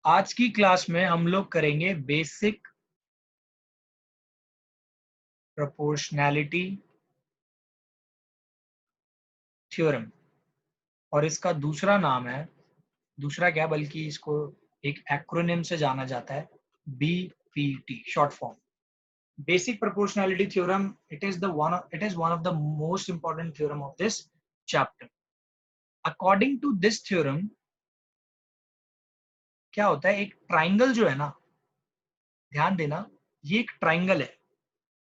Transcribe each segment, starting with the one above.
आज की क्लास में हम लोग करेंगे बेसिक प्रोपोर्शनैलिटी थ्योरम और इसका दूसरा नाम है, दूसरा क्या बल्कि इसको एक एक्रोनिम से जाना जाता है, BPT short form. Basic proportionality theorem it is one of the most important theorem of this chapter. According to this theorem क्या होता है, एक ट्राइंगल जो है ना, ध्यान देना, ये एक ट्राइंगल है।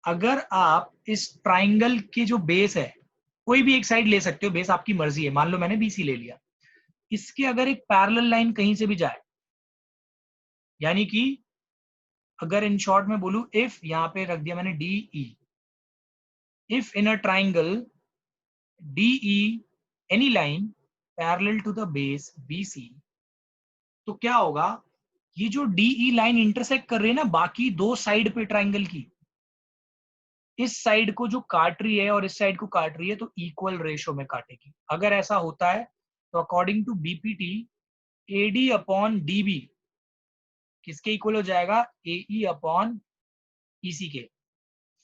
अगर आप इस ट्राइंगल की जो बेस है, कोई भी एक साइड ले सकते हो, बेस आपकी मर्जी है, मान लो मैंने बीसी ले लिया, इसके अगर एक पैरेलल लाइन कहीं से भी जाए, यानी कि अगर इन शॉर्ट में बोलूं, इफ यहां पे रख दिया मैंने DE, if in a triangle DE any line parallel to the base BC, तो क्या होगा, ये जो डीई लाइन इंटरसेक्ट कर रही है ना बाकी दो साइड पे ट्राइंगल की, इस साइड को जो काट रही है और इस साइड को काट रही है, तो इक्वल रेशो में काटेगी। अगर ऐसा होता है तो according to BPT AD upon DB किसके इक्वल हो जाएगा, एई अपॉन ईसी के।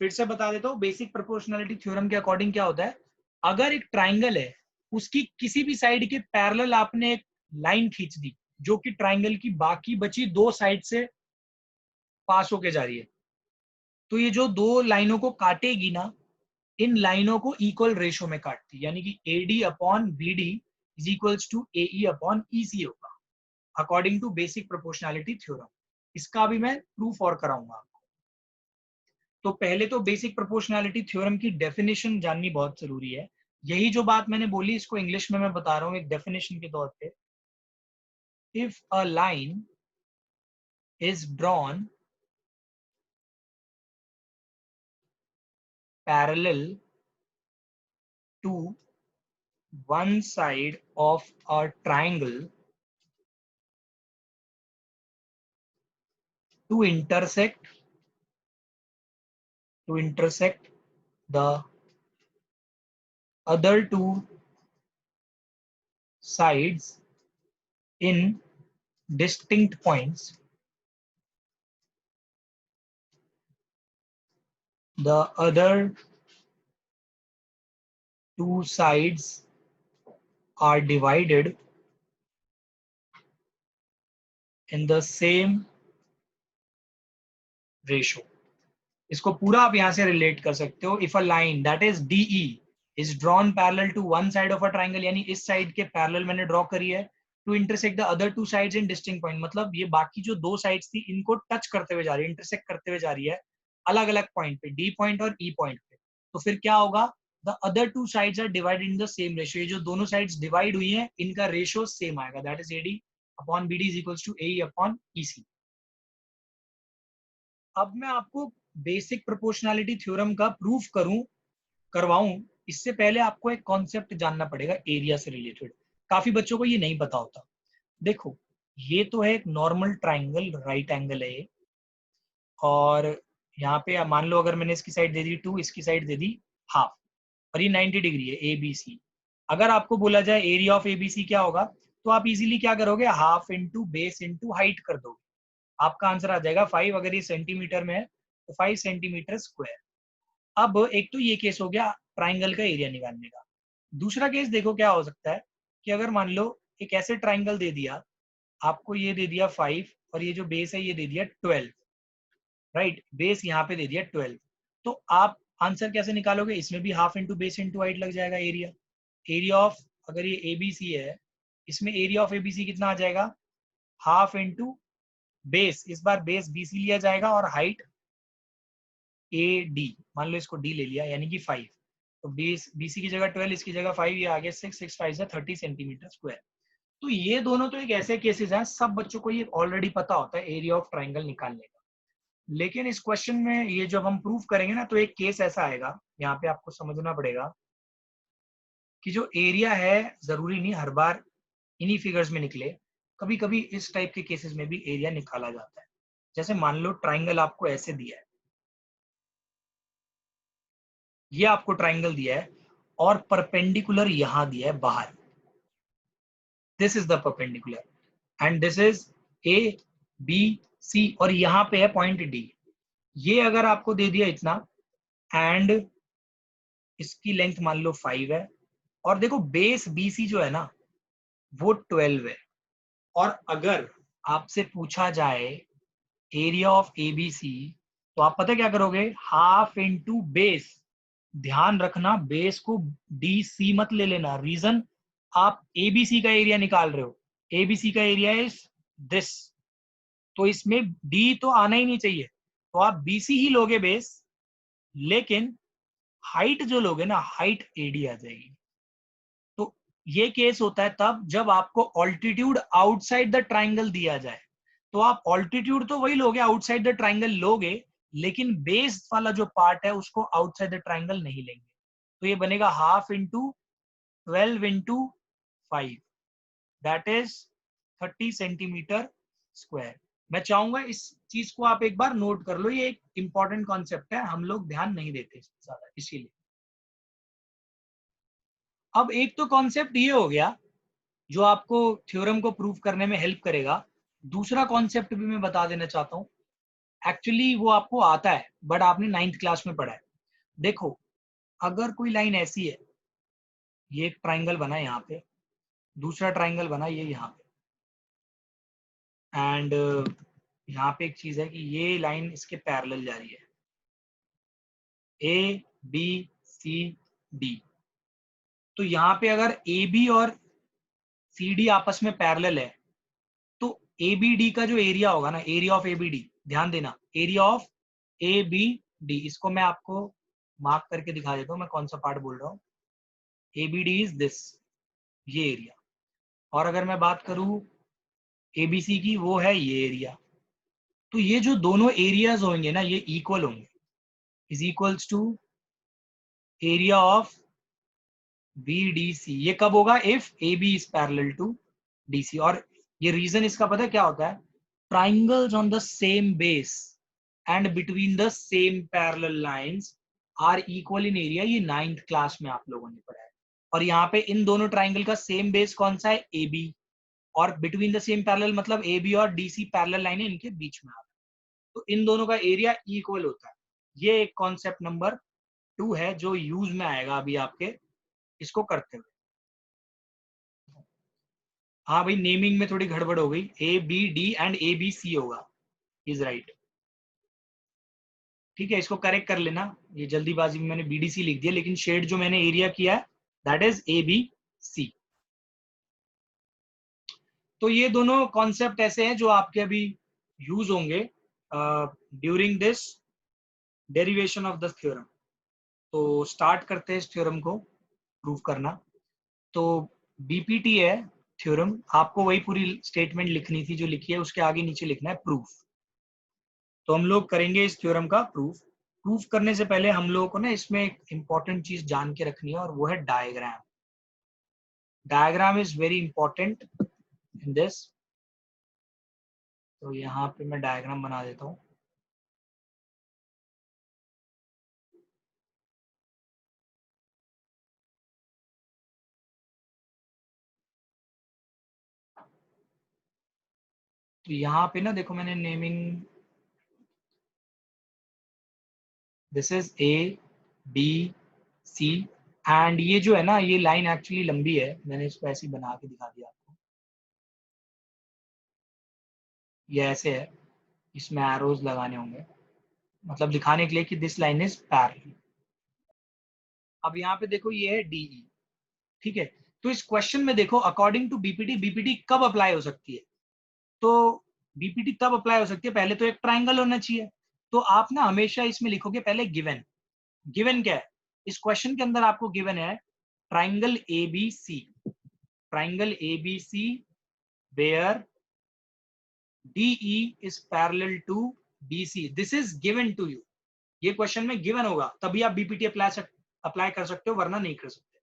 फिर से बता देता हूँ, बेसिक प्रोपोर्शनैलिटी थ्योरम के अकॉर्डिंग क्या होता है, अगर एक ट्राइंगल है, उसकी किसी भी साइड के पैरेलल आपने एक लाइन खींच दी जो कि ट्राइंगल की बाकी बची दो साइड से पास होके जा रही है, तो ये जो दो लाइनों को काटेगी ना, इन लाइनों को इक्वल रेशो में काटती है, यानी कि AD upon BD is equals to AE upon EC होगा according to basic proportionality theorem. इसका भी मैं प्रूफ और कराऊंगा आपको। तो पहले तो बेसिक प्रोपोर्शनैलिटी थ्योरम की डेफिनेशन जाननी बहुत जरूरी है। यही जो बात मैंने बोली, इसको इंग्लिश में मैं बता रहा हूँ एक डेफिनेशन के तौर पे। If a line is drawn parallel to one side of a triangle to intersect the other two sides in distinct points, the other two sides are divided in the same ratio. इसको पूरा आप यहां से relate कर सकते हो। If a line that is DE is drawn parallel to one side of a triangle, यानी इस साइड के पैरेलल मैंने ड्रॉ करी है, to intersect the other two sides in distinct point, मतलब ये बाकी जो दो साइड्स थी इनको टच करते हुए जा रही है, इंटरसेक्ट करते हुए जा रही है अलग अलग पॉइंट पे, डी पॉइंट और ई पॉइंट पे। तो फिर क्या होगा, the other two sides are divided in the same ratio, ये जो दोनों साइड्स डिवाइड हुई है इनका रेशियो सेम आएगा, that is AD upon BD is equals to AE upon EC. अब मैं आपको बेसिक प्रोपोर्शनैलिटी थ्योरम का प्रूफ करवाऊं, इससे पहले आपको एक कॉन्सेप्ट जानना पड़ेगा एरिया से रिलेटेड। काफी बच्चों को ये नहीं पता होता। देखो, ये तो है एक नॉर्मल ट्राइंगल, राइट एंगल है ये, और यहाँ पे मान लो अगर मैंने इसकी साइड दे दी 2, इसकी साइड दे दी हाफ, और ये 90 डिग्री है ए बी सी। अगर आपको बोला जाए एरिया ऑफ एबीसी क्या होगा, तो आप इजीली क्या करोगे, half into base into height कर दोगे, आपका आंसर आ जाएगा 5। अगर ये सेंटीमीटर में है तो 5 सेंटीमीटर स्क्वायर। अब एक तो ये केस हो गया ट्राइंगल का एरिया निकालने का। दूसरा केस देखो क्या हो सकता है, कि अगर मान लो एक ऐसे ट्राइंगल दे दिया, आपको ये दे दिया 5 और ये जो बेस है ये दे दिया 12, राइट, बेस यहाँ पे दे दिया 12, तो आप आंसर कैसे निकालोगे, इसमें भी half into base into height लग जाएगा एरिया। एरिया ऑफ, अगर ये एबीसी है, इसमें एरिया ऑफ एबीसी कितना आ जाएगा, हाफ इंटू बेस, इस बार बेस बीसी लिया जाएगा और हाइट ए डी, मान लो इसको डी ले लिया यानी कि 5, तो बेस बीसी की जगह 12, इसकी जगह 5, ये आगे 6, 6 5 से 30 सेंटीमीटर स्क्वायर। तो ये दोनों तो एक ऐसे केसेस हैं, सब बच्चों को ये ऑलरेडी पता होता है एरिया ऑफ ट्राइंगल निकालने का। लेकिन इस क्वेश्चन में ये जब हम प्रूव करेंगे ना, तो एक केस ऐसा आएगा, यहाँ पे आपको समझना पड़ेगा कि जो एरिया है जरूरी नहीं हर बार इन्हीं फिगर्स में निकले, कभी कभी इस टाइप के केसेस में भी एरिया निकाला जाता है। जैसे मान लो ट्राइंगल आपको ऐसे दिया है, ये आपको ट्राइंगल दिया है और परपेंडिकुलर यहां दिया है बाहर, this is the perpendicular and this is A B C और यहाँ पे है पॉइंट डी। ये अगर आपको दे दिया इतना एंड इसकी लेंथ मान लो 5 है और देखो बेस बीसी जो है ना वो 12 है। और अगर आपसे पूछा जाए एरिया ऑफ एबीसी तो आप पता क्या करोगे, हाफ इंटू बेस। ध्यान रखना बेस को डी सी मत ले लेना। रीजन, आप एबीसी का एरिया निकाल रहे हो, एबीसी का एरिया इज दिस, तो इसमें डी तो आना ही नहीं चाहिए, तो आप बीसी ही लोगे बेस, लेकिन हाइट जो लोगे ना हाइट एडी आ जाएगी। तो ये केस होता है तब जब आपको ऑल्टीट्यूड आउटसाइड द ट्राइंगल दिया जाए, तो आप ऑल्टीट्यूड तो वही लोगे, आउटसाइड द ट्राइंगल लोगे, लेकिन बेस वाला जो पार्ट है उसको आउटसाइड द ट्राइंगल नहीं लेंगे। तो ये बनेगा half into 12 into 5, that is 30 centimetre square. मैं चाहूंगा इस चीज को आप एक बार नोट कर लो, ये एक इंपॉर्टेंट कॉन्सेप्ट है, हम लोग ध्यान नहीं देते ज्यादा इसीलिए। अब एक तो कॉन्सेप्ट ये हो गया जो आपको थ्योरम को प्रूव करने में हेल्प करेगा। दूसरा कॉन्सेप्ट भी मैं बता देना चाहता हूँ, एक्चुअली वो आपको आता है बट आपने 9th क्लास में पढ़ा है। देखो, अगर कोई लाइन ऐसी है, ये एक ट्राइंगल बना है यहाँ पे, दूसरा ट्राइंगल बना ये यहाँ पे, एंड यहाँ पे एक चीज है कि ये लाइन इसके पैरेलल जा रही है, ए बी सी डी। तो यहाँ पे अगर ए बी और सी डी आपस में पैरेलल है तो ए बी डी का जो एरिया होगा ना, area of A B D, ध्यान देना, area of A B D, इसको मैं आपको मार्क करके दिखा देता हूँ मैं कौन सा पार्ट बोल रहा हूँ। A B D is this, ये एरिया। और अगर मैं बात करूँ एबीसी की, वो है ये एरिया। तो ये जो दोनों एरियाज होंगे ना ये इक्वल होंगे, is equals to area of B D C. ये कब होगा, if A B is parallel to D C. और ये रीजन इसका पता है क्या होता है, triangles on the same base and between the same parallel lines are equal in area. ये 9th क्लास में आप लोगों ने पढ़ा है। और यहाँ पे इन दोनों ट्राइंगल का सेम बेस कौन सा है, ए बी, और बिटवीन द सेम पैरेलल मतलब ए बी और डी सी पैरेलल लाइन है, इनके बीच में आ रहा है, तो इन दोनों का एरिया इक्वल होता है। ये एक कॉन्सेप्ट नंबर 2 है जो यूज में आएगा अभी आपके इसको करते हुए। हाँ भाई, नेमिंग में थोड़ी गड़बड़ हो गई, A B D and A B C होगा, इज राइट। ठीक है, इसको करेक्ट कर लेना, ये जल्दीबाजी में मैंने बीडीसी लिख दिया, लेकिन शेड जो मैंने एरिया किया है that is A B C. तो ये दोनों कॉन्सेप्ट ऐसे हैं जो आपके अभी यूज होंगे during this derivation of the theorem. तो स्टार्ट करते हैं इस थ्योरम को प्रूव करना। तो बीपीटी है थ्योरम, आपको वही पूरी स्टेटमेंट लिखनी थी जो लिखी है, उसके आगे नीचे लिखना है प्रूफ। तो हम लोग करेंगे इस थ्योरम का प्रूफ। प्रूफ करने से पहले हम लोगों को ना इसमें एक इंपॉर्टेंट चीज जान के रखनी है और वो है diagram. Diagram is very important in this. तो यहाँ पे मैं डायग्राम बना देता हूँ। तो यहाँ पे ना देखो मैंने naming, this is A B C, and ये जो है ना ये लाइन एक्चुअली लंबी है, मैंने इसको ऐसे ही बना के दिखा दिया आपको। ये ऐसे है, इसमें एरोज लगाने होंगे, मतलब दिखाने के लिए कि दिस लाइन इज पैरेलल। अब यहाँ पे देखो ये है डीई, ठीक है। तो इस क्वेश्चन में देखो अकॉर्डिंग टू बीपीटी, बीपीटी कब अप्लाई हो सकती है, तो बीपीटी तब अप्लाई हो सकती है, पहले तो एक ट्राइंगल होना चाहिए। तो आप ना हमेशा इसमें लिखोगे पहले गिवन। गिवन क्या है, इस क्वेश्चन के अंदर आपको गिवन है triangle A B C, triangle A B C where DE is parallel to BC. This is given to you. ये क्वेश्चन में गिवन होगा तभी आप बीपीटी अप्लाई कर सकते हो, वरना नहीं कर सकते।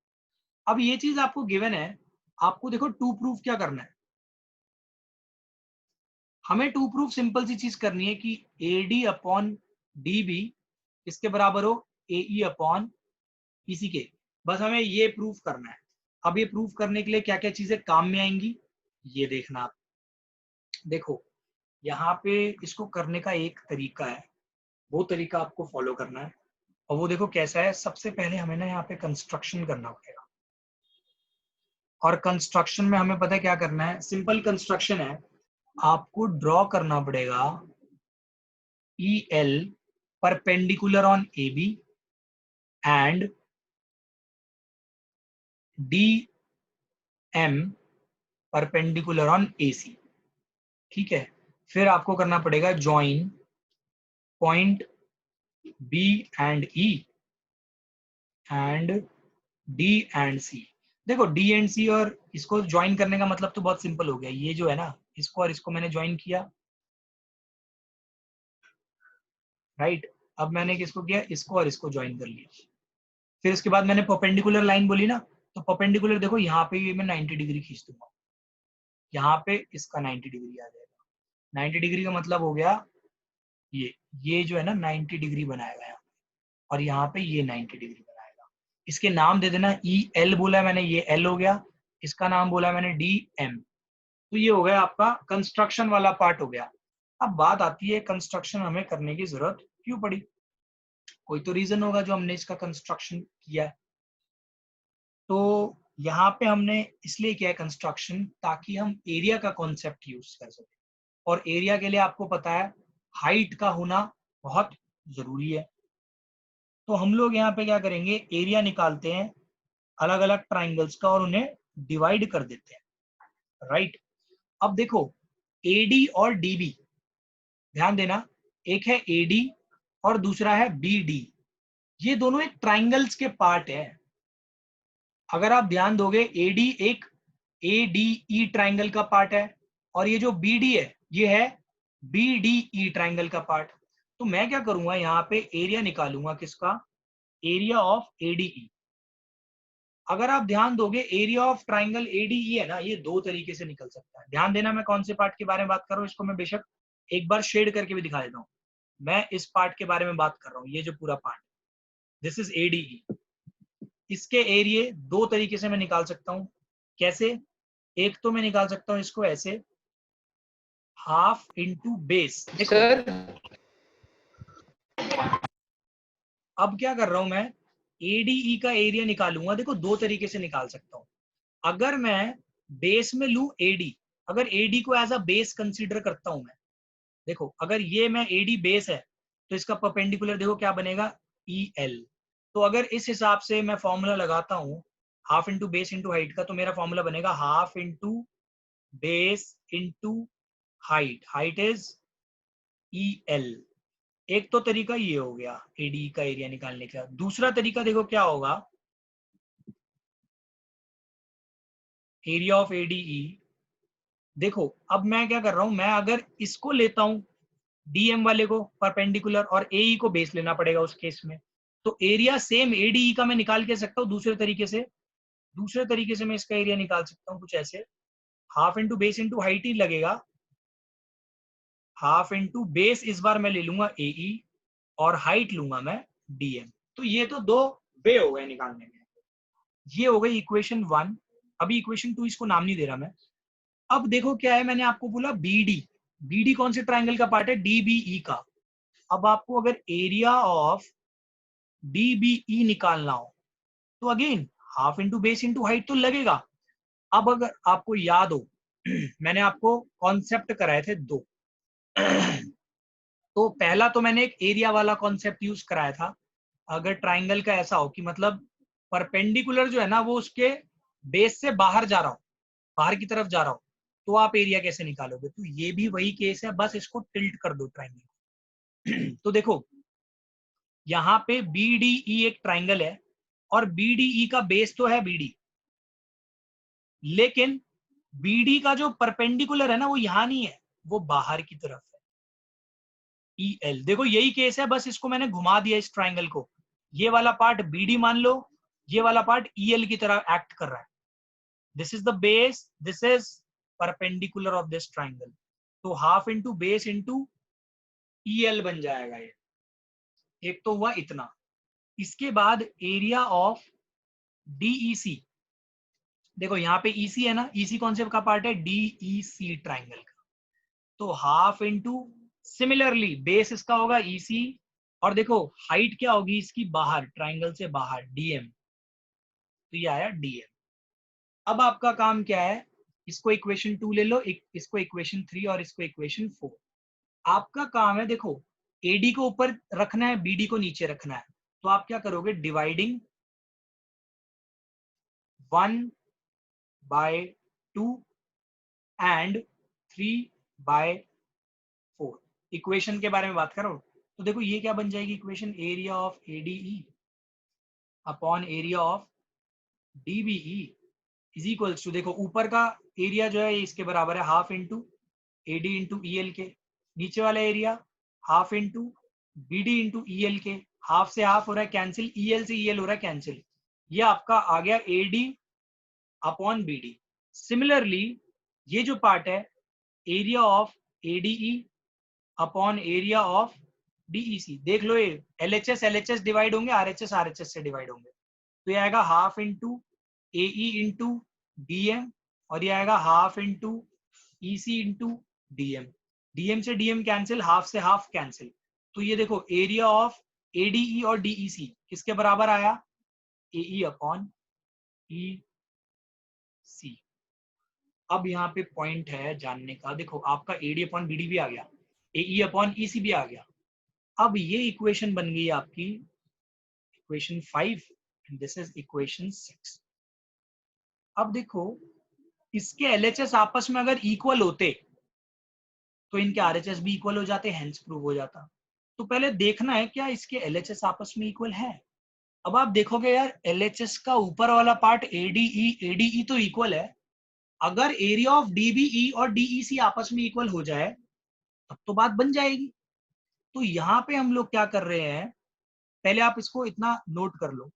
अब ये चीज आपको गिवन है, आपको देखो टू प्रूफ क्या करना है। हमें टू प्रूफ सिंपल सी चीज करनी है कि AD अपॉन DB इसके बराबर हो AE अपॉन EC के। बस हमें ये प्रूफ करना है। अब ये प्रूफ करने के लिए क्या क्या चीजें काम में आएंगी ये देखना आप। देखो यहाँ पे इसको करने का एक तरीका है, वो तरीका आपको फॉलो करना है, और वो देखो कैसा है। सबसे पहले हमें ना यहाँ पे कंस्ट्रक्शन करना पड़ेगा, और कंस्ट्रक्शन में हमें पता है क्या करना है। सिंपल कंस्ट्रक्शन है, आपको ड्रॉ करना पड़ेगा EL perpendicular on AB and DM perpendicular on AC। ठीक है, फिर आपको करना पड़ेगा join point B and E and D and C। देखो D एंड C और इसको ज्वाइन करने का मतलब तो बहुत सिंपल हो गया। ये जो है ना, इसको और इसको मैंने ज्वाइन किया, राइट। अब मैंने किसको किया, इसको और इसको ज्वाइन कर लिया। फिर उसके बाद मैंने परपेंडिकुलर लाइन बोली ना, तो परपेंडिकुलर देखो यहाँ पे ये मैं 90 डिग्री खींच दूंगा, यहाँ पे इसका 90 डिग्री आ जाएगा। 90 डिग्री का मतलब हो गया ये जो है ना 90 डिग्री बनाएगा यहाँ, और यहाँ पे ये 90 डिग्री बनाएगा। इसके नाम दे देना, EL बोला है मैंने, ये L हो गया। इसका नाम बोला है मैंने DM। तो ये हो गया आपका कंस्ट्रक्शन वाला पार्ट हो गया। अब बात आती है कंस्ट्रक्शन हमें करने की जरूरत क्यों पड़ी। कोई तो रीजन होगा जो हमने इसका कंस्ट्रक्शन किया है। तो यहाँ पे हमने इसलिए किया है कंस्ट्रक्शन ताकि हम एरिया का कॉन्सेप्ट यूज कर सके, और एरिया के लिए आपको पता है हाइट का होना बहुत जरूरी है। तो हम लोग यहाँ पे क्या करेंगे, एरिया निकालते हैं अलग अलग ट्राइंगल्स का और उन्हें डिवाइड कर देते हैं, राइट। अब देखो AD और DB, ध्यान देना, एक है AD और दूसरा है BD। ये दोनों एक ट्राइंगल्स के पार्ट है। अगर आप ध्यान दोगे AD एक ADE ट्राइंगल का पार्ट है, और ये जो BD है ये है BDE ट्राइंगल का पार्ट। तो मैं क्या करूंगा, यहाँ पे एरिया निकालूंगा किसका, एरिया ऑफ ADE। अगर आप ध्यान दोगे एरिया ऑफ ट्राइंगल ADE है ना, ये दो तरीके से निकल सकता है। ध्यान देना मैं कौन से पार्ट के बारे में बात कर रहा हूँ, इसको मैं बेशक एक बार शेड करके भी दिखा देता हूँ। मैं इस पार्ट के बारे में बात कर रहा हूँ, ये जो पूरा पार्ट, दिस इज ADE। इसके एरिए दो तरीके से मैं निकाल सकता हूँ। कैसे, एक तो मैं निकाल सकता हूँ इसको ऐसे, हाफ इंटू बेस। देखो सर अब क्या कर रहा हूं मैं, ADE का एरिया निकालूंगा। देखो दो तरीके से निकाल सकता हूं। अगर मैं बेस में लू AD, अगर AD को एज अ बेस कंसीडर करता हूं मैं, देखो अगर ये मैं AD बेस है तो इसका परपेंडिकुलर देखो क्या बनेगा, EL। तो अगर इस हिसाब से मैं फॉर्मूला लगाता हूं half into base into height का, तो मेरा फॉर्मूला बनेगा half into base into height, height is EL। एक तो तरीका ये हो गया ADE का एरिया निकालने का। दूसरा तरीका देखो क्या होगा, एरिया ऑफ ADE। देखो अब मैं क्या कर रहा हूं, मैं अगर इसको लेता हूं DM वाले को परपेंडिकुलर, और AE को बेस लेना पड़ेगा उस केस में, तो एरिया सेम ADE का मैं निकाल के सकता हूँ दूसरे तरीके से। दूसरे तरीके से मैं इसका एरिया निकाल सकता हूँ कुछ ऐसे, half into base into height ही लगेगा। हाफ इंटू बेस इस बार मैं ले लूंगा AE, और हाइट लूंगा मैं DM। तो ये तो दो वे हो गए निकालने के। ये हो गई इक्वेशन 1। अभी इक्वेशन 2 इसको नाम नहीं दे रहा मैं। अब देखो क्या है, मैंने आपको बोला BD। BD कौन से ट्राइंगल का पार्ट है, DBE का। अब आपको अगर एरिया ऑफ DBE निकालना हो तो again half into base into height तो लगेगा। अब अगर आपको याद हो मैंने आपको कॉन्सेप्ट कराए थे दो। तो पहला तो मैंने एक एरिया वाला कॉन्सेप्ट यूज कराया था। अगर ट्राइंगल का ऐसा हो कि मतलब परपेंडिकुलर जो है ना वो उसके बेस से बाहर जा रहा हो, बाहर की तरफ जा रहा हो, तो आप एरिया कैसे निकालोगे। तो ये भी वही केस है, बस इसको टिल्ट कर दो ट्राइंगल। तो देखो यहाँ पे BDE एक ट्राइंगल है, और BDE का बेस तो है BD, लेकिन BD का जो परपेंडिकुलर है ना वो यहाँ नहीं है, वो बाहर की तरफ है, EL। देखो यही केस है, बस इसको मैंने घुमा दिया इस ट्राइंगल को। ये वाला पार्ट BD मान लो, ये वाला पार्ट EL की तरह एक्ट कर रहा है। This is the base, this is perpendicular of this triangle. तो half into base into EL बन जाएगा ये। एक तो हुआ इतना। इसके बाद एरिया ऑफ DEC। देखो यहाँ पे EC है ना, EC कौन से का पार्ट है, DEC ट्राइंगल का। तो हाफ इंटू, सिमिलरली बेस इसका होगा EC, और देखो हाइट क्या होगी इसकी बाहर, ट्राइंगल से बाहर, DM, तो ये आया DM। अब आपका काम क्या है, इसको इक्वेशन 2 ले लो, इसको इक्वेशन 3 और इसको इक्वेशन 4। आपका काम है देखो, AD को ऊपर रखना है, BD को नीचे रखना है, तो आप क्या करोगे, डिवाइडिंग 1/2 एंड 3/4। इक्वेशन के बारे में बात करो तो देखो ये क्या बन जाएगी equation, area of ADE upon area of DBE is equals to, देखो ऊपर का एरिया जो है इसके बराबर है half into AD into EL के, नीचे वाला area half into BD into EL के, हाफ से हाफ हो रहा है कैंसिल, EL से EL हो रहा है कैंसिल, ये आपका आ गया AD अपॉन BD। सिमिलरली ये जो पार्ट है, area of ADE upon area of DEC, देख लो ये LHS डिवाइड होंगे, RHS से डिवाइड होंगे, तो ये आएगा half into AE into DM, और ये आएगा half into EC into DM। DM से DM कैंसिल, हाफ से हाफ कैंसिल, तो ये देखो एरिया ऑफ ADE और DEC किसके बराबर आया, AE अपॉन EC। अब यहाँ पे पॉइंट है जानने का, देखो आपका AD अपॉन BD भी आ गया, AE अपॉन EC भी आ गया। अब ये इक्वेशन बन गई आपकी equation 5 and this is equation 6। अब देखो इसके LHS आपस में अगर इक्वल होते तो इनके RHS भी इक्वल हो जाते, हेंस प्रूव हो जाता। तो पहले देखना है क्या इसके LHS आपस में इक्वल है। अब आप देखोगे यार LHS का ऊपर वाला पार्ट ADE तो इक्वल है, अगर एरिया ऑफ DBE और DEC आपस में इक्वल हो जाए तब तो बात बन जाएगी। तो यहाँ पे हम लोग क्या कर रहे हैं, पहले आप इसको इतना नोट कर लो।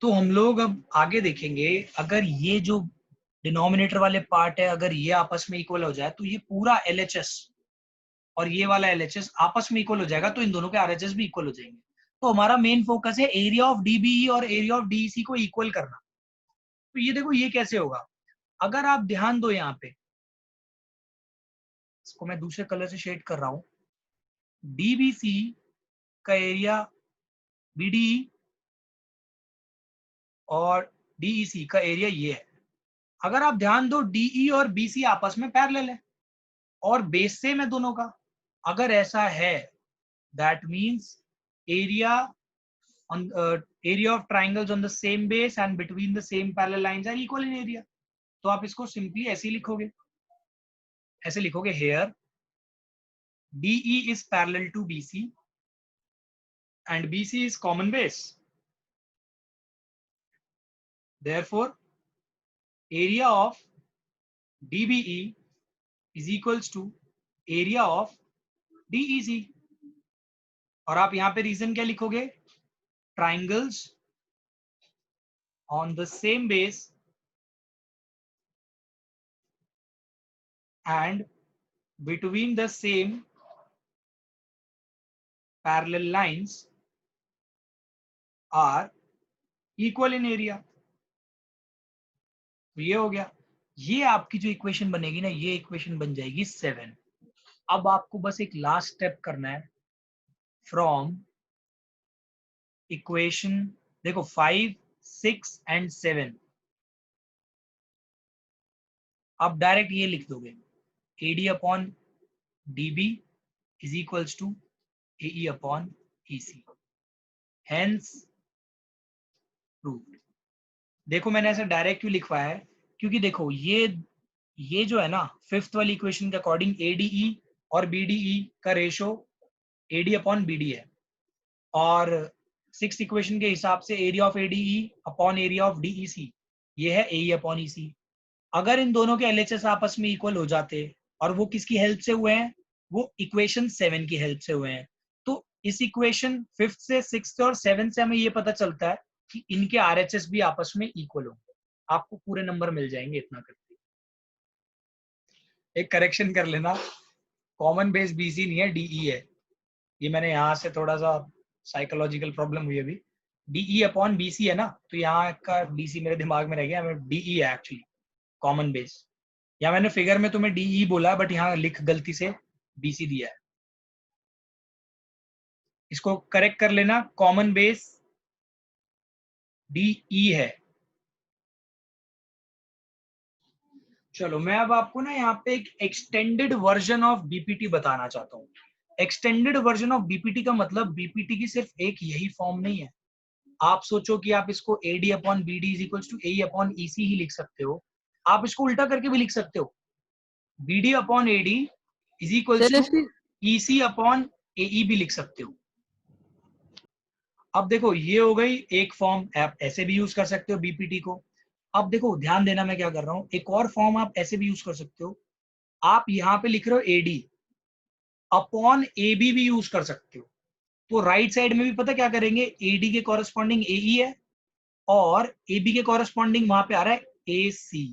तो हम लोग अब आगे देखेंगे, अगर ये जो डिनोमिनेटर वाले पार्ट है अगर ये आपस में इक्वल हो जाए तो ये पूरा LHS और ये वाला LHS आपस में इक्वल हो जाएगा, तो इन दोनों के RHS भी इक्वल हो जाएंगे। तो हमारा मेन फोकस है एरिया ऑफ DBE और एरिया ऑफ DEC को इक्वल करना। तो ये देखो ये कैसे होगा, अगर आप ध्यान दो यहाँ पे, इसको मैं दूसरे कलर से शेड कर रहा हूं, DBC का एरिया BDE और DEC का एरिया ये है। अगर आप ध्यान दो DE और BC आपस में पैरेलल है और बेस सेम है दोनों का। अगर ऐसा है that means area on area of triangles on the same base and between the same parallel lines are equal in area। तो आप इसको सिंपली ऐसे लिखोगे, ऐसे लिखोगे here DE is parallel to BC and BC is common base, therefore area of DBE is equals to area of DEC। और आप यहाँ पे रीजन क्या लिखोगे, triangles on the same base and between the same parallel lines are equal in area। तो ये हो गया, ये आपकी जो इक्वेशन बनेगी ना, ये इक्वेशन बन जाएगी 7। अब आपको बस एक लास्ट स्टेप करना है, फ्रॉम इक्वेशन देखो 5, 6 एंड 7 आप डायरेक्ट ये लिख दोगे, AD upon DB is equals to AE upon EC, hence proved. देखो मैंने ऐसे डायरेक्ट क्यों लिखवाया है, क्योंकि देखो ये जो है ना, फिफ्थ वाली इक्वेशन के अकॉर्डिंग ADE और BDE का रेशो AD अपॉन BD है, और सिक्स इक्वेशन के हिसाब से area of ADE upon area of DEC ये है AE अपॉन EC। अगर इन दोनों के LHS आपस में इक्वल हो जाते, और वो किसकी हेल्प से हुए हैं, वो इक्वेशन 7 की हेल्प से हुए हैं। तो इस इक्वेशन 5th से 6th और 7th से हमें ये पता चलता है कि इनके RHS भी आपस में इक्वल होंगे, आपको पूरे नंबर मिल जाएंगे इतना करके। एक करेक्शन कर लेना, कॉमन बेस BC नहीं है, DE है। ये मैंने यहाँ से थोड़ा सा साइकोलॉजिकल प्रॉब्लम हुई अभी, DE अपॉन BC है ना, तो यहाँ का BC मेरे दिमाग में रह गया, DE है एक्चुअली कॉमन बेस। या मैंने फिगर में तुम्हें DE बोला बट यहाँ लिख गलती से BC दिया है, इसको करेक्ट कर लेना। कॉमन बेस DE है। चलो मैं अब आपको ना यहाँ पे एक एक्सटेंडेड वर्जन ऑफ बीपीटी बताना चाहता हूँ। एक्सटेंडेड वर्जन ऑफ बीपीटी का मतलब बीपीटी की सिर्फ एक यही फॉर्म नहीं है। आप सोचो कि आप इसको AD upon BD is equal to AE upon EC ही लिख सकते हो, आप इसको उल्टा करके भी लिख सकते हो, BD upon AD is equal चलिए टू फिर EC अपॉन AE भी लिख सकते हो। अब देखो ये हो गई एक फॉर्म, आप ऐसे भी यूज कर सकते हो बीपीटी को। अब देखो ध्यान देना मैं क्या कर रहा हूँ, एक और फॉर्म आप ऐसे भी यूज कर सकते हो। आप यहाँ पे लिख रहे हो AD अपॉन AB भी यूज कर सकते हो। तो राइट साइड में भी पता क्या करेंगे, AD के कॉरेस्पॉन्डिंग AE है और AB के कॉरेस्पॉन्डिंग वहां पे आ रहा है AC।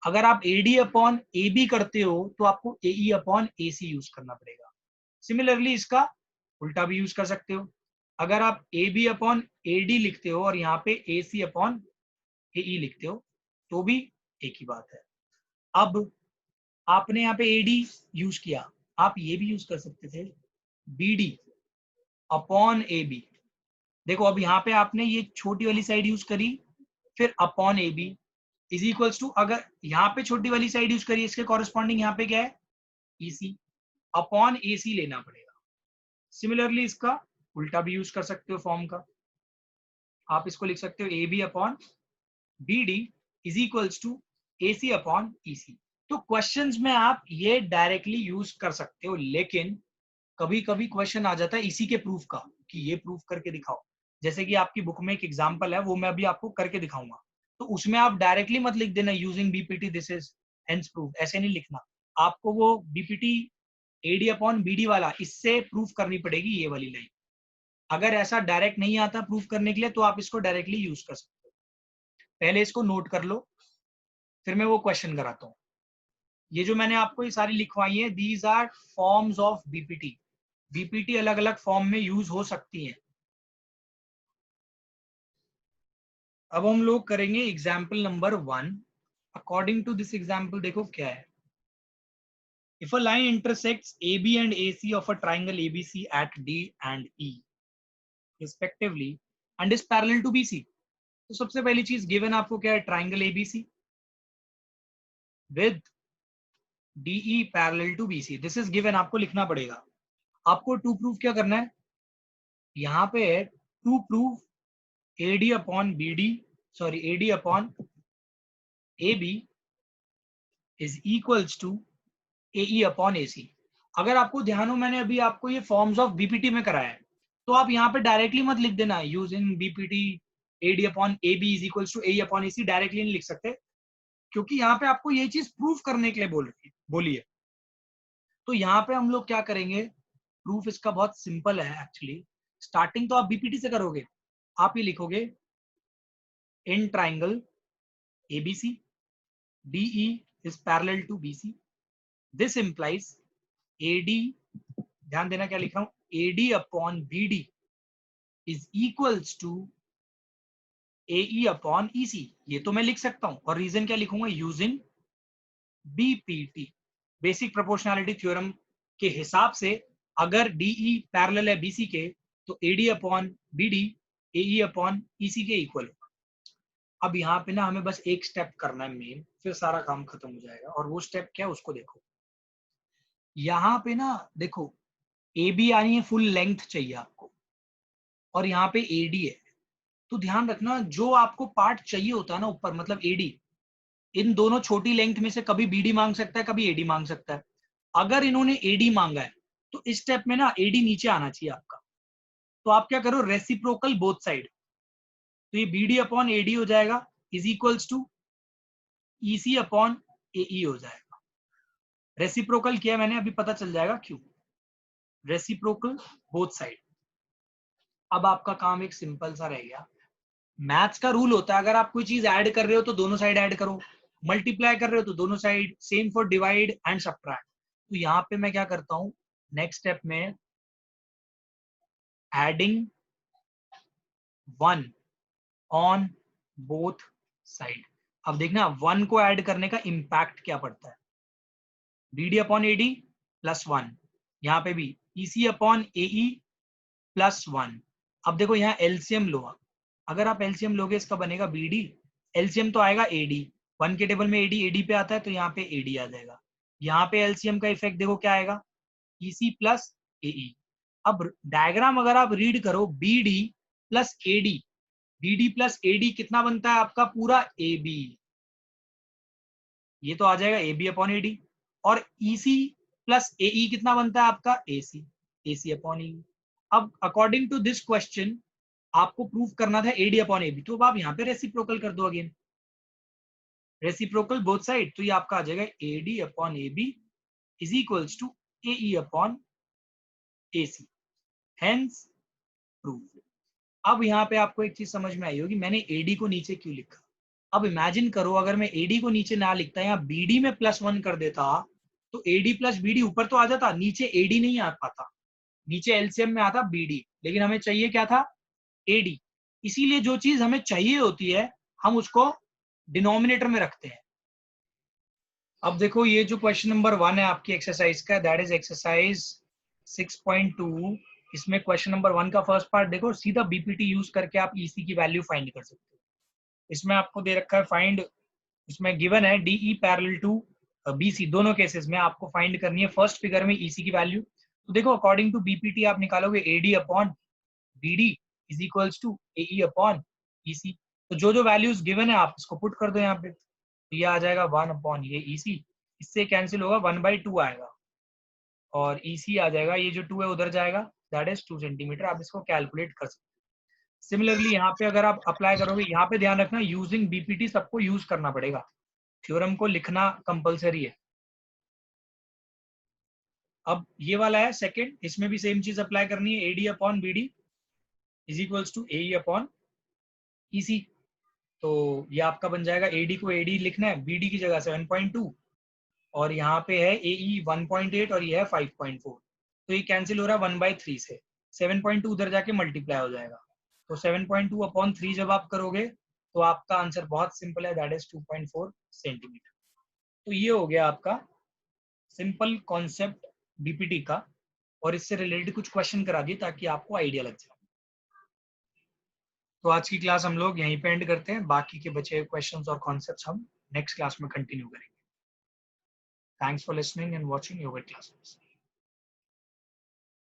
अगर आप AD अपॉन AB करते हो तो आपको AE अपॉन AC यूज करना पड़ेगा। सिमिलरली इसका उल्टा भी यूज कर सकते हो, अगर आप AB अपॉन AD लिखते हो और यहाँ पे AC अपॉन AE लिखते हो तो भी एक ही बात है। अब आपने यहाँ पे AD यूज किया, आप ये भी यूज कर सकते थे BD अपॉन AB। देखो अब यहाँ पे आपने ये छोटी वाली साइड यूज करी, फिर upon AB is equals to, अगर यहाँ पे छोटी वाली साइड यूज करी इसके कॉरेस्पॉन्डिंग यहाँ पे क्या है EC अपॉन AC लेना पड़ेगा। सिमिलरली इसका उल्टा भी यूज कर सकते हो फॉर्म का, आप इसको लिख सकते हो AB upon BD is equals to AC upon EC। तो क्वेश्चंस में आप ये डायरेक्टली यूज कर सकते हो, लेकिन कभी कभी क्वेश्चन आ जाता है इसी के प्रूफ का कि ये प्रूफ करके दिखाओ। जैसे कि आपकी बुक में एक एग्जांपल है, वो मैं अभी आपको करके दिखाऊंगा, तो उसमें आप डायरेक्टली मत लिख देना using BPT this is hence proof, ऐसे नहीं लिखना। आपको वो बीपीटी AD अपॉन BD वाला इससे प्रूफ करनी पड़ेगी ये वाली लाइन। अगर ऐसा डायरेक्ट नहीं आता प्रूफ करने के लिए तो आप इसको डायरेक्टली यूज कर सकते हो। पहले इसको नोट कर लो, फिर मैं वो क्वेश्चन कराता हूँ। ये जो मैंने आपको ये सारी लिखवाई है, these are forms of BPT. BPT अलग अलग फॉर्म में यूज हो सकती है। अब हम लोग करेंगे example number 1। According to this example देखो क्या है, if a line intersects AB and AC of a triangle ABC at D and E respectively and is parallel to BC। तो सबसे पहली चीज गिवन आपको क्या है, triangle ABC with DE parallel to BC, this is given, आपको लिखना पड़ेगा। आपको टू प्रूफ क्या करना है, यहाँ पे to proof AD upon BD, sorry AD upon AB is equals to AE upon AC। अगर आपको ध्यान हो मैंने अभी आपको ये फॉर्म्स ऑफ बीपीटी में कराया है, तो आप यहाँ पे डायरेक्टली मत लिख देना using BPT AD upon AB is equals to AE upon AC, directly नहीं लिख सकते क्योंकि यहाँ पे आपको ये चीज प्रूफ करने के लिए बोली है। तो यहाँ पे हम लोग क्या करेंगे, प्रूफ इसका बहुत सिंपल है एक्चुअली। स्टार्टिंग तो आप बीपीटी से करोगे, आप ये लिखोगे in triangle ABC DE is parallel to BC, this implies AD, ध्यान देना क्या लिख रहा हूं, AD upon BD is equals to AE upon EC। ये तो मैं लिख सकता हूं, और रीजन क्या लिखूंगा, using BPT basic proportionality theorem के हिसाब से अगर DE पैरेलल है BC के तो AD upon BD AE upon EC के इक्वल होगा। अब यहाँ पे ना हमें बस एक स्टेप करना है मेन, फिर सारा काम खत्म हो जाएगा, और वो स्टेप क्या है उसको देखो। यहाँ पे ना देखो AB आनी है, फुल लेंथ चाहिए आपको, और यहाँ पे AD है। तो ध्यान रखना जो आपको पार्ट चाहिए होता है ना ऊपर, मतलब AD, इन दोनों छोटी लेंथ में से कभी BD मांग सकता है, कभी AD मांग सकता है। अगर इन्होंने AD मांगा है तो इस स्टेप में ना AD नीचे आना चाहिए आपका। तो आप क्या करो, रेसिप्रोकल बोथ साइड, तो ये BD अपॉन AD हो जाएगा is equals to EC upon AE हो जाएगा। रेसिप्रोकल किया मैंने, अभी पता चल जाएगा क्यों, रेसिप्रोकल बोथ साइड। अब आपका काम एक सिंपल सा रह गया, मैथ्स का रूल होता है अगर आप कोई चीज ऐड कर रहे हो तो दोनों साइड ऐड करो, मल्टीप्लाई कर रहे हो तो दोनों side, same for divide and subtract. तो यहाँ पे मैं क्या करता हूँ, नेक्स्ट स्टेप में एडिंग 1 ऑन बोथ साइड। अब देखना 1 को ऐड करने का इम्पैक्ट क्या पड़ता है, BD अपॉन AD प्लस 1, यहाँ पे भी EC अपॉन AE प्लस 1। अब देखो यहाँ LCM लो, अगर आप LCM लोगे इसका बनेगा BD, LCM तो आएगा AD, 1 के टेबल में AD पे आता है तो यहाँ पे AD आ जाएगा। यहाँ पे LCM का इफेक्ट देखो क्या आएगा, EC प्लस AE। अब डायग्राम अगर आप रीड करो, BD plus AD, BD plus AD कितना बनता है आपका, पूरा AB, ये तो आ जाएगा AB अपॉन AD। और EC प्लस AE कितना बनता है आपका, AC, AC अपॉन AE। अब अकॉर्डिंग टू दिस क्वेश्चन आपको प्रूफ करना था AD अपॉन AB, तो अब आप यहाँ पे रेसिप्रोकल कर दो, अगेन रेसिप्रोकल बोथ साइड, तो ये आपका आ जाएगा AD upon AB is equals to AE upon AC, hence proof. अब यहाँ पे आपको एक चीज समझ में आई होगी, मैंने AD को नीचे क्यों लिखा। अब इमेजिन करो अगर मैं AD को नीचे ना लिखता, यहाँ BD में प्लस 1 कर देता, तो AD प्लस BD ऊपर तो आ जाता, नीचे AD नहीं आ पाता, नीचे LCM में आता BD, लेकिन हमें चाहिए क्या था, AD। इसीलिए जो चीज हमें चाहिए होती है हम उसको डिनोमिनेटर में रखते हैं। अब देखो ये जो क्वेश्चन नंबर 1 है आपकी एक्सरसाइज का, दैट इज एक्सरसाइज 6.2। इसमें क्वेश्चन नंबर 1 का फर्स्ट पार्ट देखो, सीधा बीपीटी यूज करके आप ईसी की वैल्यू फाइंड कर सकते हो। इसमें आपको दे रखा है फाइंड, इसमें गिवन है डीई पैरेलल टू बीसी, दोनों केसेस में आपको फाइंड करनी है फर्स्ट फिगर में ईसी की वैल्यू। तो देखो अकॉर्डिंग टू बीपीटी आप निकालोगे AD upon BD is equals to AE upon EC. तो जो जो वैल्यूज गिवन है आप इसको पुट कर दो यहाँ पे, तो ये आ जाएगा 1 अपॉन ये ईसी, इससे कैंसिल होगा 1/2 आएगा, और ईसी आ जाएगा, ये जो 2 है उधर जाएगा, दैट इज 2 सेंटीमीटर। आप इसको कैलकुलेट कर सकते हो। सिमिलरली यहाँ पे अगर आप अप्लाई करोगे, यहाँ पे ध्यान रखना यूजिंग बीपीटी सबको यूज करना पड़ेगा, थ्योरम को लिखना कंपलसरी है। अब ये वाला है सेकंड, इसमें भी सेम चीज अप्लाई करनी है, AD upon BD is equals to AE upon EC. तो ये आपका बन जाएगा, एडी को एडी लिखना है, बीडी की जगह 7.2, और यहाँ पे है एई 1.8 और ये है 5.4, तो ये कैंसिल हो रहा है 1/3 से, 7.2 उधर जाके मल्टीप्लाई हो जाएगा। तो 7.2 अपॉन 3 जब आप करोगे तो आपका आंसर बहुत सिंपल है, दैट इज 2.4 सेंटीमीटर। तो ये हो गया आपका सिंपल कॉन्सेप्ट बीपीटी का, और इससे रिलेटेड कुछ क्वेश्चन करा दिए ताकि आपको आइडिया लग जाए। तो आज की क्लास हम लोग यहीं पे एंड करते हैं, बाकी के बचे क्वेश्चंस और कॉन्सेप्ट्स हम नेक्स्ट क्लास में कंटिन्यू करेंगे। Thanks for listening and watching yoga classes.